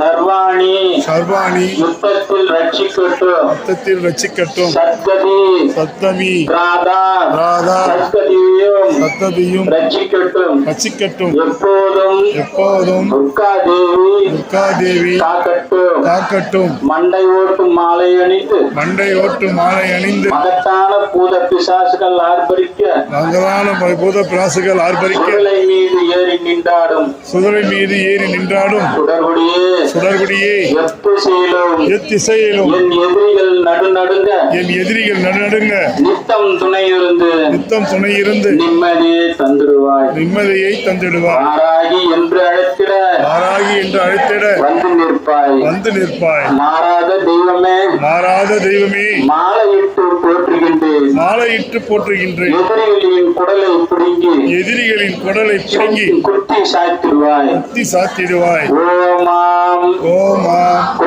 சர்வாணி சர்வாணி யுத்தத்தில் ரட்சிக்கட்டும் யுத்தத்தில் ரட்சிக்கட்டும். சத்கதி சப்தமி ராதா ராதா சத்கதியும் சப்ததியும் ரட்சிக்கட்டும் ரட்சிக்கட்டும். எப்போதும் எப்போதும் துர்காதேவி துர்காதேவி காக்கட்டும். காக்கட்டும். மண்டை ஓட்டும் மாலை அணிந்து மண்டை ஓட்டு மாலை அணிந்து மகத்தான பூத பிசாசுகள் ஆர்ப்பரிக்க மங்களான பூத பிராசுகள் ஆர்ப்பரிக்க சுடலை மீது ஏறி நின்றாடும் சுடலை மீது ஏறி நின்றாடும் சுடர்குடியே சுடர்குடியே எத்திசையிலும் எத்திசையிலும் என் எதிரிகள் நடுநடுங்க என் எதிரிகள் நடுநடுங்க நித்தம் துணை இருந்து நித்தம் துணை இருந்து நிம்மதியை தந்துடுவாய். நிம்மதியை தந்திடுவார். ஆராகி என்று அழைத்திட ஆராகி என்று அழைத்திட வந்து நிற்பாய். வந்து நிற்பாய். மாறாத தெய்வமே மாறாத தெய்வமே மாலையிட்டு போற்றுகின்றேன். மாலையிட்டு போற்றுகின்றேன். எதிரிகளின் குடலை பிடுங்கி எதிரிகளின் குடலை பிடுங்கி குத்தி சாய்த்திடுவாய். குத்தி சாத்திடுவாய். ஓமாம் ஓமா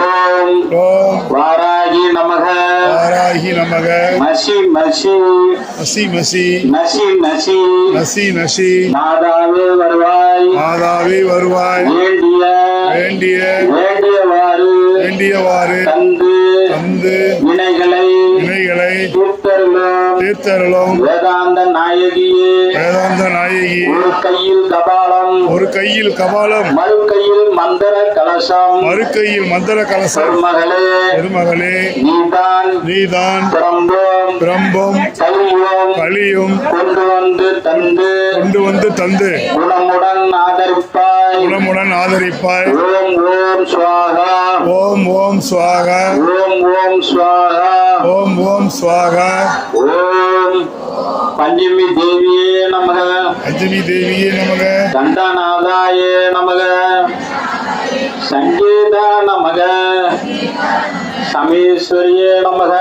ஓம் ஓம் வாராகி நமக வாராகி நமக மசி மசி மசி மசி நசி நசி நசி நசி மாதாவே வருவாய். மாதாவே வருவாய். வேண்டிய வேண்டிய வேண்டியவாறு வேண்டியவாறு தந்து தந்து வினைகளை வினைகளை தீர்த்தருளும் தீர்த்தருளும். வேதாந்த நாயகியே வேதாந்த நாயகி ஒரு கையில் கபாலம் ஒரு கையில் கபாலம் மறு கையில் மந்திர கலசம் மறு கையில் மந்திர கலசம். பெருமகளே பெருமகளே நீதான் நீதான் பிரம்போம் பிரம்பம் கலியும் கலியும் கொண்டு வந்து தந்து கொண்டு வந்து தந்து குணமுடன் ஆதரிப்பாய். குணமுடன் ஆதரிப்பாய். ஓம் ஓம் ஸ்வாகா ஓம் ஓம் ஸ்வாகா ஓம் ஓம் ஸ்வாகா ஓம் ஓம் ஸ்வாகா. ஓம் பஞ்சமி தேவியே நமக அஞ்சலி தேவியே நமக தண்டநாதாயே நமக சங்கீதா நமக சமேஸ்வரியே நமக